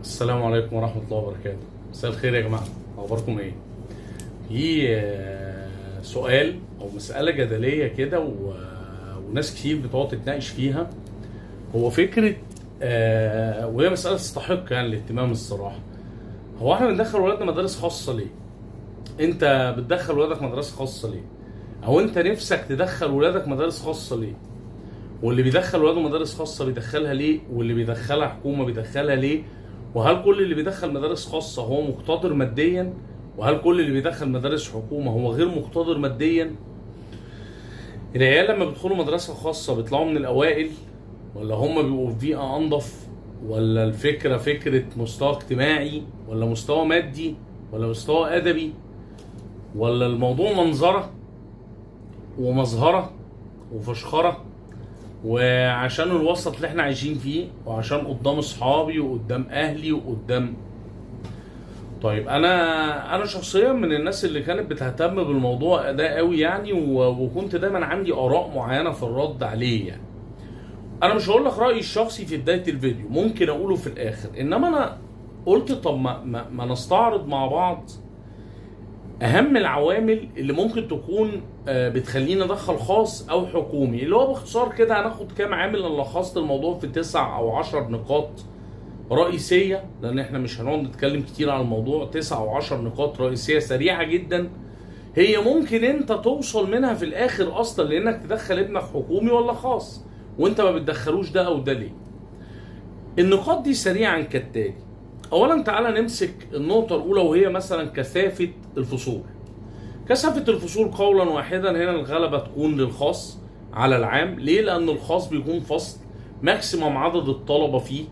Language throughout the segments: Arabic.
السلام عليكم ورحمة الله وبركاته. مساء الخير يا جماعة، أخباركم إيه؟ في سؤال أو مسألة جدلية كده وناس كتير بتقعد تتناقش فيها. هو فكرة وهي مسألة تستحق يعني الاهتمام الصراحة. هو احنا بندخل ولادنا مدارس خاصة ليه؟ أنت بتدخل ولادك مدارس خاصة ليه؟ أو أنت نفسك تدخل ولادك مدارس خاصة ليه؟ واللي بيدخل ولاده مدارس خاصة بيدخلها ليه؟ واللي بيدخلها حكومة بيدخلها ليه؟ وهل كل اللي بيدخل مدارس خاصة هو مقتدر ماديا؟ وهل كل اللي بيدخل مدارس حكومة هو غير مقتدر ماديا؟ العيال لما بيدخلوا مدرسة خاصة بيطلعوا من الأوائل؟ ولا هم بيبقوا في بيئة أنظف؟ ولا الفكرة فكرة مستوى اجتماعي؟ ولا مستوى مادي؟ ولا مستوى أدبي؟ ولا الموضوع منظرة ومظهرة وفشخرة وعشان الوسط اللي احنا عايشين فيه وعشان قدام اصحابي وقدام اهلي وقدام. طيب انا شخصيا من الناس اللي كانت بتهتم بالموضوع ده قوي يعني وكنت دايما عندي اراء معينه في الرد عليه يعني. انا مش هقول لك رايي الشخصي في بدايه الفيديو، ممكن اقوله في الاخر، انما انا قلت طب ما نستعرض مع بعض اهم العوامل اللي ممكن تكون بتخليني ادخل خاص او حكومي. اللي هو باختصار كده هناخد كام عامل. انا لخصت الموضوع في 9 او 10 نقاط رئيسيه، لان احنا مش هنقعد نتكلم كتير عن الموضوع. 9 او 10 نقاط رئيسيه سريعه جدا، هي ممكن انت توصل منها في الاخر اصلا لانك تدخل ابنك حكومي ولا خاص، وانت ما بتدخلوش ده او ده ليه. النقاط دي سريعا كالتالي. اولا تعالى نمسك النقطه الاولى، وهي مثلا كثافه الفصول. كثافة الفصول قولا واحدا هنا الغلبة تكون للخاص على العام. ليه؟ لأن الخاص بيكون فصل ماكسيموم عدد الطلبة فيه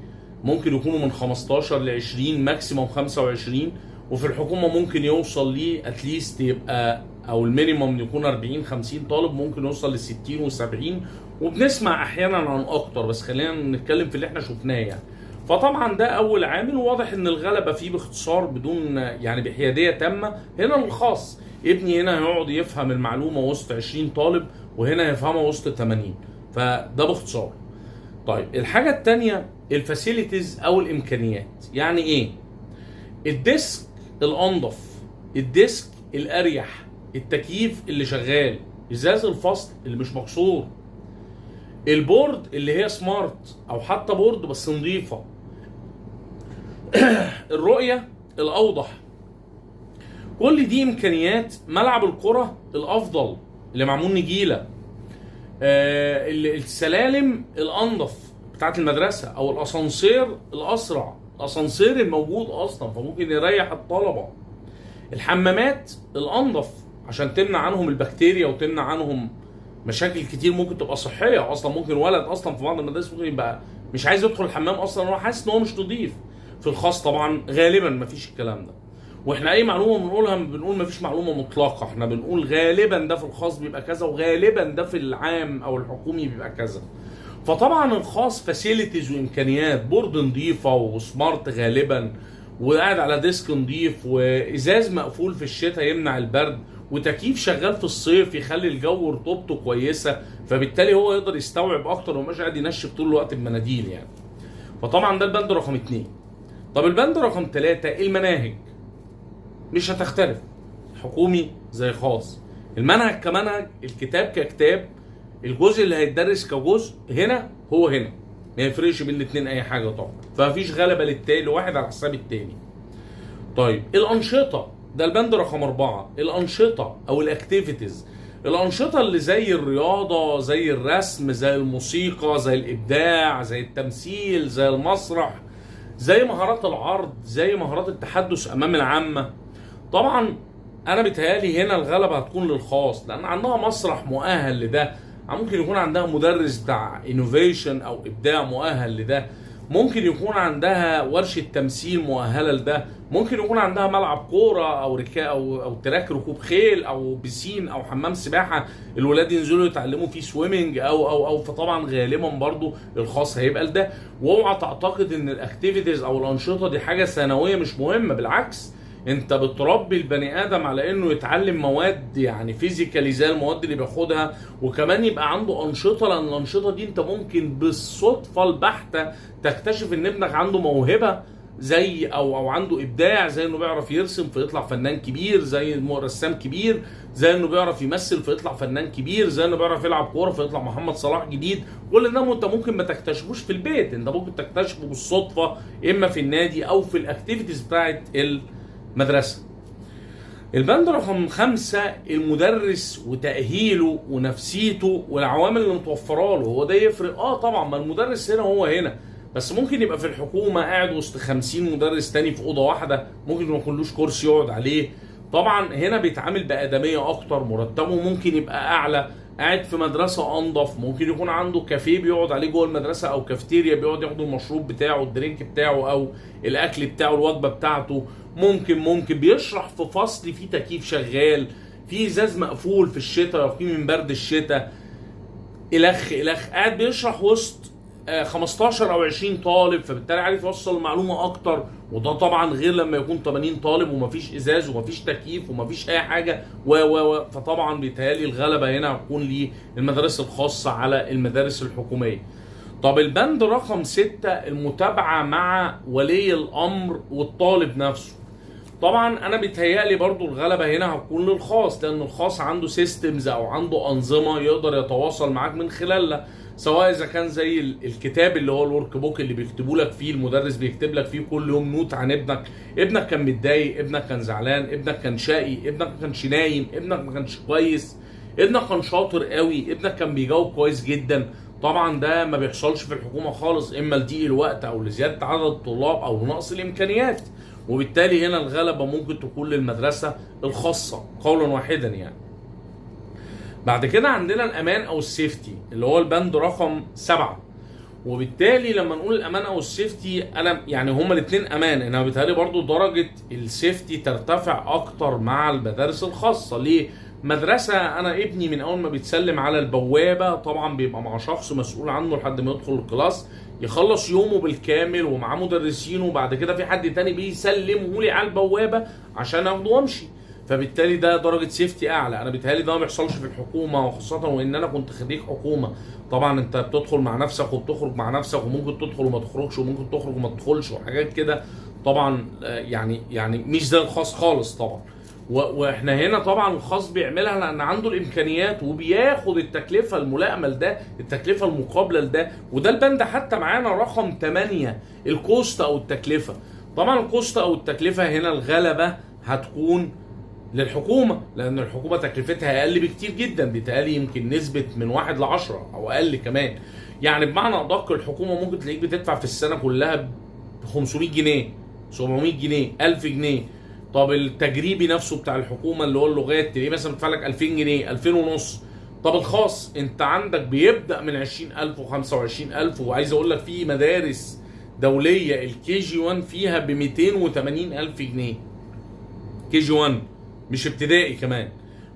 ممكن يكونوا من 15 ل 20، ماكسيموم 25. وفي الحكومة ممكن يوصل ليه اتليست يبقى او المينيموم يكون 40 50 طالب، ممكن يوصل ل 60 و70، وبنسمع احيانا عن اكتر، بس خلينا نتكلم في اللي احنا شفناه يعني. فطبعا ده اول عامل، وواضح ان الغلبة فيه باختصار بدون يعني بحيادية تامة هنا الخاص. ابني هنا هيقعد يفهم المعلومه وسط 20 طالب، وهنا يفهمها وسط 80. فده باختصار. طيب الحاجه الثانيه الفاسيلتيز او الامكانيات. يعني ايه؟ الديسك الانظف، الديسك الاريح، التكييف اللي شغال، ازاز الفصل اللي مش مكسور، البورد اللي هي سمارت او حتى بورد بس نظيفه، الرؤيه الاوضح. كل دي امكانيات. ملعب الكرة الافضل اللي معمول نجيله، السلالم الانظف بتاعت المدرسه، او الاسانسير الاسرع، الاسانسير الموجود اصلا فممكن يريح الطلبه، الحمامات الانظف عشان تمنع عنهم البكتيريا وتمنع عنهم مشاكل كتير ممكن تبقى صحيه اصلا. ممكن ولد اصلا في بعض المدارس ممكن يبقى مش عايز يدخل الحمام اصلا، هو حاسس ان هو مش نظيف. في الخاص طبعا غالبا مفيش الكلام ده. واحنا اي معلومه بنقولها بنقول مفيش معلومه مطلقه، احنا بنقول غالبا ده في الخاص بيبقى كذا، وغالبا ده في العام او الحكومي بيبقى كذا. فطبعا الخاص فاسيلتيز وامكانيات، بورد نظيفه وسمارت غالبا، وقاعد على ديسك نظيف، وازاز مقفول في الشتاء يمنع البرد، وتكييف شغال في الصيف يخلي الجو رطوبته كويسه، فبالتالي هو يقدر يستوعب اكتر ومش قاعد ينشف طول الوقت بمناديل يعني. فطبعا ده البند رقم 2. طب البند رقم 3 المناهج مش هتختلف، حكومي زي خاص. المنهج كمنهج، الكتاب ككتاب، الجزء اللي هيتدرس كجزء هنا هو هنا، ما يفرقش بين الاثنين اي حاجه طبعا. فمفيش غلبه للتاني واحد على حساب التاني. طيب الانشطه ده البند رقم 4. الانشطه او الاكتيفيتيز، الانشطه اللي زي الرياضه، زي الرسم، زي الموسيقى، زي الابداع، زي التمثيل، زي المسرح، زي مهارات العرض، زي مهارات التحدث امام العامه. طبعا انا بيتهيالي هنا الغلبه هتكون للخاص، لان عندها مسرح مؤهل لده، ممكن يكون عندها مدرس بتاع انوفيشن او ابداع مؤهل لده، ممكن يكون عندها ورشه تمثيل مؤهله لده، ممكن يكون عندها ملعب كوره او او تراك ركوب خيل او بسين او حمام سباحه الولاد ينزلوا يتعلموا فيه سويمنج او فطبعا غالبا برضو الخاص هيبقى لده. واوعى تعتقد ان الاكتيفيتيز او الانشطه دي حاجه ثانويه مش مهمه، بالعكس انت بتربي البني ادم على انه يتعلم مواد يعني فيزيكالي زي المواد اللي بياخدها، وكمان يبقى عنده انشطه، لان الانشطه دي انت ممكن بالصدفه البحته تكتشف ان ابنك عنده موهبه زي او عنده ابداع، زي انه بيعرف يرسم فيطلع فنان كبير، زي انه رسام كبير، زي انه بيعرف يمثل فيطلع فنان كبير، زي انه بيعرف يلعب كوره فيطلع محمد صلاح جديد. كل ده انت ممكن ما تكتشفوش في البيت، انت ممكن تكتشفه بالصدفه اما في النادي او في الاكتيفيتيز بتاعت المدرسه. البند رقم 5 المدرس وتأهيله ونفسيته والعوامل اللي متوفره له. هو ده يفرق؟ طبعا، ما المدرس هنا هو هنا، بس ممكن يبقى في الحكومه قاعد وسط 50 مدرس تاني في اوضه واحده، ممكن ما يكونلوش كرسي يقعد عليه. طبعا هنا بيتعامل بآدمية اكتر، مرتبه ممكن يبقى اعلى، قاعد في مدرسه انضف، ممكن يكون عنده كافيه بيقعد عليه جوه المدرسه او كافتيريا بيقعد ياخد المشروب بتاعه، الدرينك بتاعه او الاكل بتاعه، الوجبه بتاعته. ممكن بيشرح في فصل فيه تكييف شغال، في ازاز مقفول في الشتاء يقي من برد الشتاء، الخ قاعد بيشرح وسط 15 او 20 طالب، فبالتالي عارف يوصل المعلومه اكتر. وده طبعا غير لما يكون 80 طالب ومفيش ازاز ومفيش تكييف ومفيش اي حاجه فطبعا بيتهيألي الغلبه هنا هتكون للمدارس الخاصه على المدارس الحكوميه. طب البند رقم 6 المتابعه مع ولي الامر والطالب نفسه. طبعا انا بيتهيألي برضو الغلبه هنا هتكون للخاص، لان الخاص عنده سيستمز او عنده انظمه يقدر يتواصل معاك من خلالها، سواء اذا كان زي الكتاب اللي هو الورك بوك اللي بيكتبوا لك فيه، المدرس بيكتب لك فيه كل يوم نوت عن ابنك كان متضايق، ابنك كان زعلان، ابنك كان شقي، ابنك ما كانش نايم، ابنك ما كانش كويس، ابنك كان شاطر قوي، ابنك كان بيجاوب كويس جدا. طبعا ده ما بيحصلش في الحكومه خالص، اما لضيق الوقت او لزياده عدد الطلاب او لنقص الامكانيات، وبالتالي هنا الغلبه ممكن تكون للمدرسه الخاصه قولا واحدا يعني. بعد كده عندنا الامان او السيفتي اللي هو البند رقم 7. وبالتالي لما نقول الامان او السيفتي انا يعني هما الاثنين امان، انا بيتهيألي برضو درجه السيفتي ترتفع اكتر مع المدارس الخاصه. ليه؟ مدرسه انا ابني من اول ما بيتسلم على البوابه طبعا بيبقى مع شخص مسؤول عنه لحد ما يدخل الكلاس يخلص يومه بالكامل ومعاه مدرسين، وبعد كده في حد تاني بيسلمه لي على البوابه عشان اخده وامشي، فبالتالي ده درجه سيفتي اعلى. انا بيتهيألي ده ما بيحصلش في الحكومه، وخاصه وان انا كنت خريج حكومه. طبعا انت بتدخل مع نفسك وبتخرج مع نفسك، وممكن تدخل وما تخرجش، وممكن تخرج وما تدخلش، وحاجات كده طبعا يعني مش زي الخاص خالص طبعا. واحنا هنا طبعا الخاص بيعملها لان عنده الامكانيات وبياخد التكلفه الملائمه لده، التكلفه المقابله لده. وده البند حتى معانا رقم 8 الكوست او التكلفه. طبعا الكوست او التكلفه هنا الغلبه هتكون للحكومه، لان الحكومه تكلفتها اقل بكتير جدا، بيتهيألي يمكن نسبه من 1 ل10 او اقل كمان. يعني بمعنى ادق الحكومه ممكن تلاقيك بتدفع في السنه كلها ب 500 جنيه 700 جنيه 1000 جنيه. طب التجريبي نفسه بتاع الحكومه اللي هو اللغات تلاقيه مثلا بيدفع لك 2000 جنيه 2000 ونص. طب الخاص انت عندك بيبدا من 20000 و25000، وعايز اقول لك في مدارس دوليه الكي جي 1 فيها ب 280000 جنيه كي جي 1 مش ابتدائي كمان.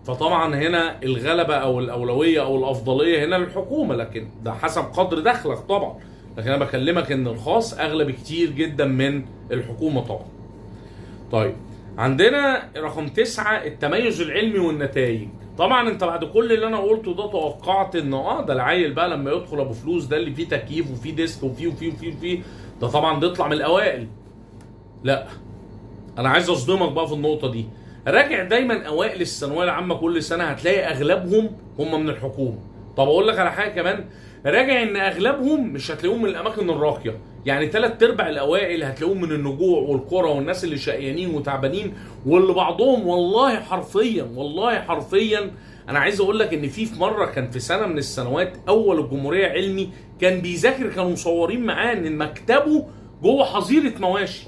فطبعا هنا الغلبه او الاولويه او الافضليه هنا للحكومه، لكن ده حسب قدر دخلك طبعا. لكن انا بكلمك ان الخاص اغلى كتير جدا من الحكومه طبعا. طيب عندنا رقم 9 التميز العلمي والنتائج. طبعا انت بعد كل اللي انا قلته ده توقعت ان ده العيل بقى لما يدخل ابو فلوس ده اللي فيه تكييف وفيه ديسك وفيه ده طبعا بيطلع من الاوائل. لا، انا عايز اصدمك بقى في النقطه دي. راجع دايما اوائل الثانويه العامه كل سنه هتلاقي اغلبهم هم من الحكومه. طب اقول لك على حاجه كمان، راجع ان اغلبهم مش هتلاقيهم من الاماكن الراقيه، يعني 3/4 الاوائل هتلاقيهم من النجوع والقرى والناس اللي شقيانين وتعبانين، واللي بعضهم والله حرفيا انا عايز اقول لك ان في مره كان في سنه من السنوات اول الجمهوريه علمي كان بيذاكر، كانوا مصورين معاه ان مكتبه جوه حظيره مواشي.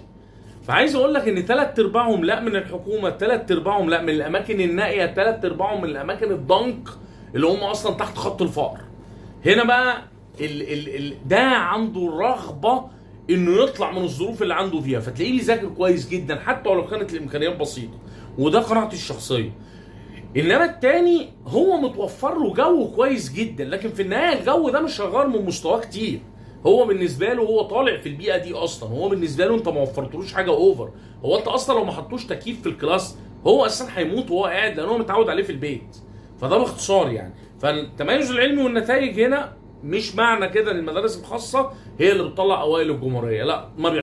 فعايز اقول لك ان 3/4 لا من الحكومه، 3/4 لا من الاماكن النائيه، 3/4 من الاماكن الضنك اللي هم اصلا تحت خط الفقر. هنا بقى ده عنده الرغبه انه يطلع من الظروف اللي عنده فيها، فتلاقيه بيذاكر كويس جدا حتى ولو كانت الامكانيات بسيطه، وده قناعتي الشخصيه. انما التاني هو متوفر له جو كويس جدا، لكن في النهايه الجو ده مش هيغير من مستواه كتير. هو بالنسبه له هو طالع في البيئه دي اصلا، هو بالنسبه له انت ما وفرتلوش حاجه اوفر. هو انت اصلا لو ما حطوش تكييف في الكلاس هو اصلا هيموت وهو قاعد، لان هو متعود عليه في البيت. فده باختصار يعني. فالتميز العلمي والنتائج هنا مش معنى كده ان المدارس الخاصه هي اللي بتطلع اوائل الجمهوريه، لا، ما